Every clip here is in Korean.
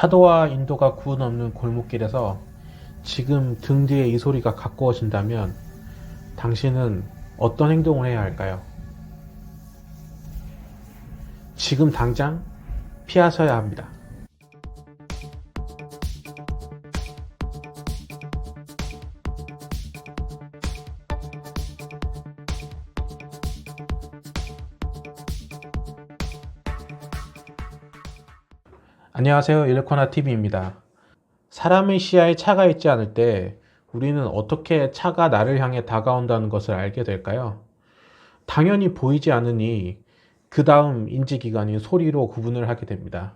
차도와 인도가 구분 없는 골목길에서 지금 등 뒤에 이 소리가 가까워진다면 당신은 어떤 행동을 해야 할까요? 지금 당장 피하셔야 합니다. 안녕하세요. 일코나TV입니다. 사람의 시야에 차가 있지 않을 때 우리는 어떻게 차가 나를 향해 다가온다는 것을 알게 될까요? 당연히 보이지 않으니 그 다음 인지기관인 소리로 구분을 하게 됩니다.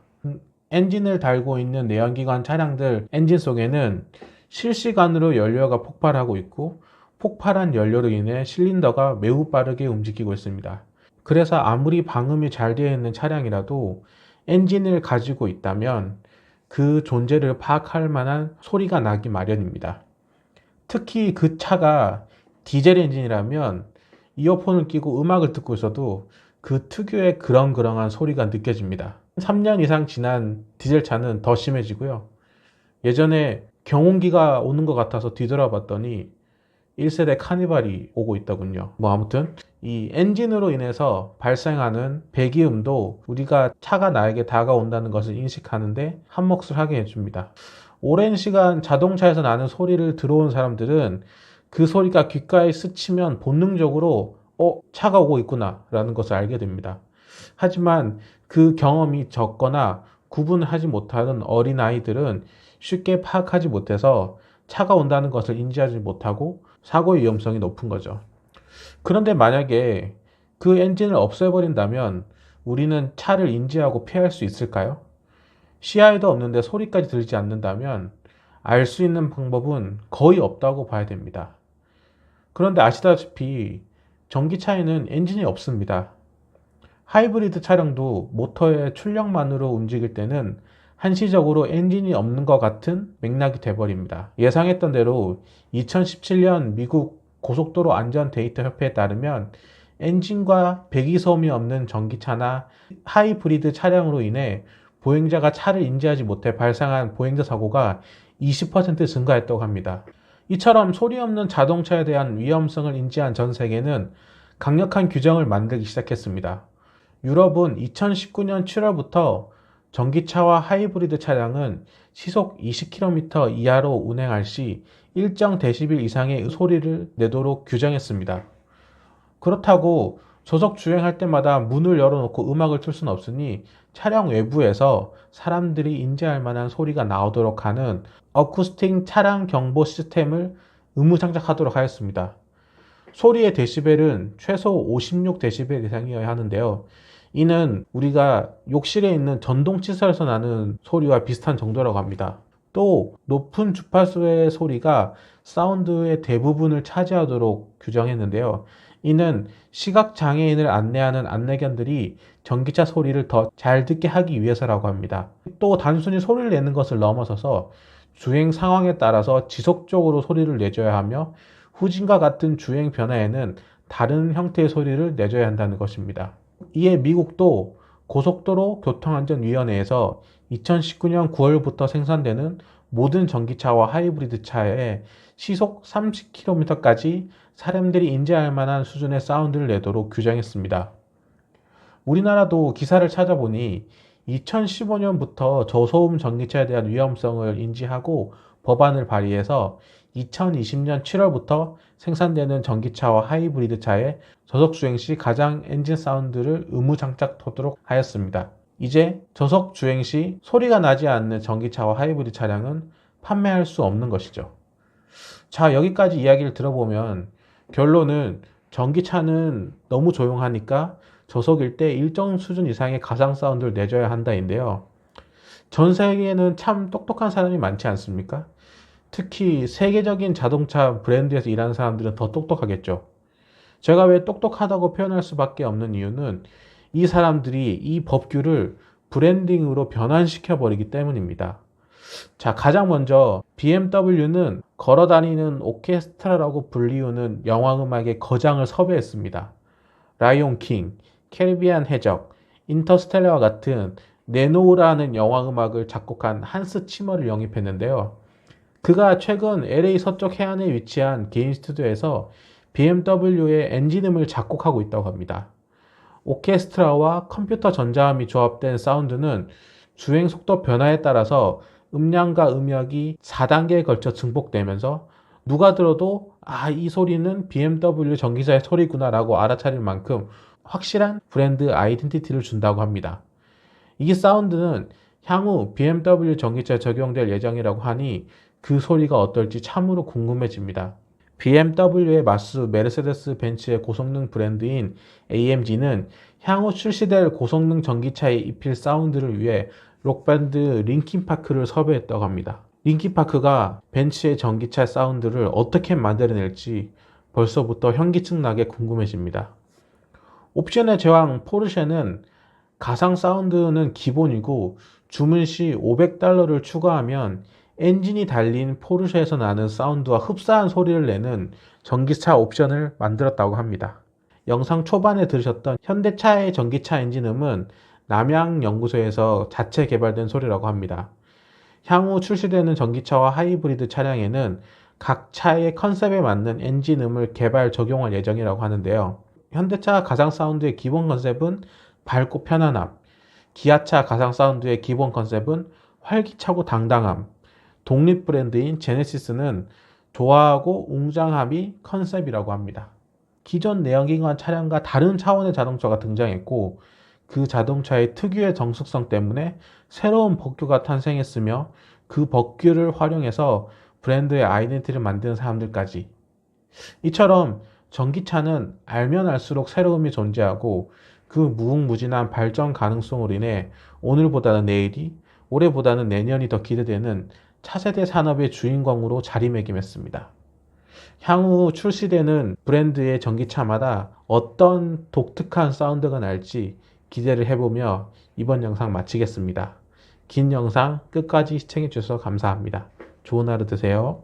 엔진을 달고 있는 내연기관 차량들 엔진 속에는 실시간으로 연료가 폭발하고 있고, 폭발한 연료로 인해 실린더가 매우 빠르게 움직이고 있습니다. 그래서 아무리 방음이 잘 되어 있는 차량이라도 엔진을 가지고 있다면 그 존재를 파악할 만한 소리가 나기 마련입니다. 특히 그 차가 디젤 엔진이라면 이어폰을 끼고 음악을 듣고 있어도 그 특유의 그렁그렁한 소리가 느껴집니다. 3년 이상 지난 디젤 차는 더 심해지고요. 예전에 경운기가 오는 것 같아서 뒤돌아봤더니 1세대 카니발이 오고 있더군요. 아무튼 이 엔진으로 인해서 발생하는 배기음도 우리가 차가 나에게 다가온다는 것을 인식하는데 한몫을 하게 해줍니다. 오랜 시간 자동차에서 나는 소리를 들어온 사람들은 그 소리가 귓가에 스치면 본능적으로 차가 오고 있구나 라는 것을 알게 됩니다. 하지만 그 경험이 적거나 구분을 하지 못하는 어린아이들은 쉽게 파악하지 못해서 차가 온다는 것을 인지하지 못하고 사고의 위험성이 높은 거죠. 그런데 만약에 그 엔진을 없애버린다면 우리는 차를 인지하고 피할 수 있을까요? 시야에도 없는데 소리까지 들리지 않는다면 알 수 있는 방법은 거의 없다고 봐야 됩니다. 그런데 아시다시피 전기차에는 엔진이 없습니다. 하이브리드 차량도 모터의 출력만으로 움직일 때는 한시적으로 엔진이 없는 것 같은 맥락이 돼버립니다. 예상했던 대로 2017년 미국 고속도로 안전 데이터 협회에 따르면 엔진과 배기소음이 없는 전기차나 하이브리드 차량으로 인해 보행자가 차를 인지하지 못해 발생한 보행자 사고가 20% 증가했다고 합니다. 이처럼 소리 없는 자동차에 대한 위험성을 인지한 전 세계는 강력한 규정을 만들기 시작했습니다. 유럽은 2019년 7월부터 전기차와 하이브리드 차량은 시속 20km 이하로 운행할 시 일정 데시벨 이상의 소리를 내도록 규정했습니다. 그렇다고 저속 주행할 때마다 문을 열어놓고 음악을 틀 수는 없으니 차량 외부에서 사람들이 인지할 만한 소리가 나오도록 하는 어쿠스틱 차량 경보 시스템을 의무 장착하도록 하였습니다. 소리의 데시벨은 최소 56데시벨 이상이어야 하는데요. 이는 우리가 욕실에 있는 전동시설에서 나는 소리와 비슷한 정도라고 합니다. 또 높은 주파수의 소리가 사운드의 대부분을 차지하도록 규정했는데요. 이는 시각장애인을 안내하는 안내견들이 전기차 소리를 더 잘 듣게 하기 위해서라고 합니다. 또 단순히 소리를 내는 것을 넘어서서 주행 상황에 따라서 지속적으로 소리를 내줘야 하며 후진과 같은 주행 변화에는 다른 형태의 소리를 내줘야 한다는 것입니다. 이에 미국도 고속도로 교통안전위원회에서 2019년 9월부터 생산되는 모든 전기차와 하이브리드 차에 시속 30km까지 사람들이 인지할 만한 수준의 사운드를 내도록 규정했습니다. 우리나라도 기사를 찾아보니 2015년부터 저소음 전기차에 대한 위험성을 인지하고 법안을 발의해서 2020년 7월부터 생산되는 전기차와 하이브리드 차에 저속 주행 시 가장 엔진 사운드를 의무 장착하도록 하였습니다. 이제 저속 주행 시 소리가 나지 않는 전기차와 하이브리드 차량은 판매할 수 없는 것이죠. 자, 여기까지 이야기를 들어보면 결론은 전기차는 너무 조용하니까 저속일 때 일정 수준 이상의 가상 사운드를 내줘야 한다인데요. 전 세계에는 참 똑똑한 사람이 많지 않습니까? 특히 세계적인 자동차 브랜드에서 일하는 사람들은 더 똑똑하겠죠. 제가 왜 똑똑하다고 표현할 수밖에 없는 이유는 이 사람들이 이 법규를 브랜딩으로 변환시켜 버리기 때문입니다. 자, 가장 먼저 BMW는 걸어다니는 오케스트라라고 불리우는 영화음악의 거장을 섭외했습니다. 라이온 킹, 캐리비안 해적, 인터스텔라와 같은 네노라는 영화 음악을 작곡한 한스 치머를 영입했는데요. 그가 최근 LA 서쪽 해안에 위치한 개인 스튜디오에서 BMW의 엔진음을 작곡하고 있다고 합니다. 오케스트라와 컴퓨터 전자음이 조합된 사운드는 주행 속도 변화에 따라서 음량과 음역이 4단계에 걸쳐 증폭되면서 누가 들어도 이 소리는 BMW 전기차의 소리구나 라고 알아차릴 만큼 확실한 브랜드 아이덴티티를 준다고 합니다. 이 사운드는 향후 BMW 전기차에 적용될 예정이라고 하니 그 소리가 어떨지 참으로 궁금해집니다. BMW에 맞서 메르세데스 벤츠의 고성능 브랜드인 AMG는 향후 출시될 고성능 전기차에 입힐 사운드를 위해 록밴드 링킨파크를 섭외했다고 합니다. 링킨파크가 벤츠의 전기차 사운드를 어떻게 만들어낼지 벌써부터 현기증나게 궁금해집니다. 옵션의 제왕 포르쉐는 가상 사운드는 기본이고 주문 시 $500를 추가하면 엔진이 달린 포르쉐에서 나는 사운드와 흡사한 소리를 내는 전기차 옵션을 만들었다고 합니다. 영상 초반에 들으셨던 현대차의 전기차 엔진음은 남양연구소에서 자체 개발된 소리라고 합니다. 향후 출시되는 전기차와 하이브리드 차량에는 각 차의 컨셉에 맞는 엔진음을 개발 적용할 예정이라고 하는데요. 현대차 가상 사운드의 기본 컨셉은 밝고 편안함, 기아차 가상 사운드의 기본 컨셉은 활기차고 당당함, 독립 브랜드인 제네시스는 조화하고 웅장함이 컨셉이라고 합니다. 기존 내연기관 차량과 다른 차원의 자동차가 등장했고 그 자동차의 특유의 정숙성 때문에 새로운 법규가 탄생했으며 그 법규를 활용해서 브랜드의 아이덴티티를 만드는 사람들까지. 이처럼 전기차는 알면 알수록 새로움이 존재하고 그 무궁무진한 발전 가능성으로 인해 오늘보다는 내일이, 올해보다는 내년이 더 기대되는 차세대 산업의 주인공으로 자리매김했습니다. 향후 출시되는 브랜드의 전기차마다 어떤 독특한 사운드가 날지 기대를 해보며 이번 영상 마치겠습니다. 긴 영상 끝까지 시청해주셔서 감사합니다. 좋은 하루 되세요.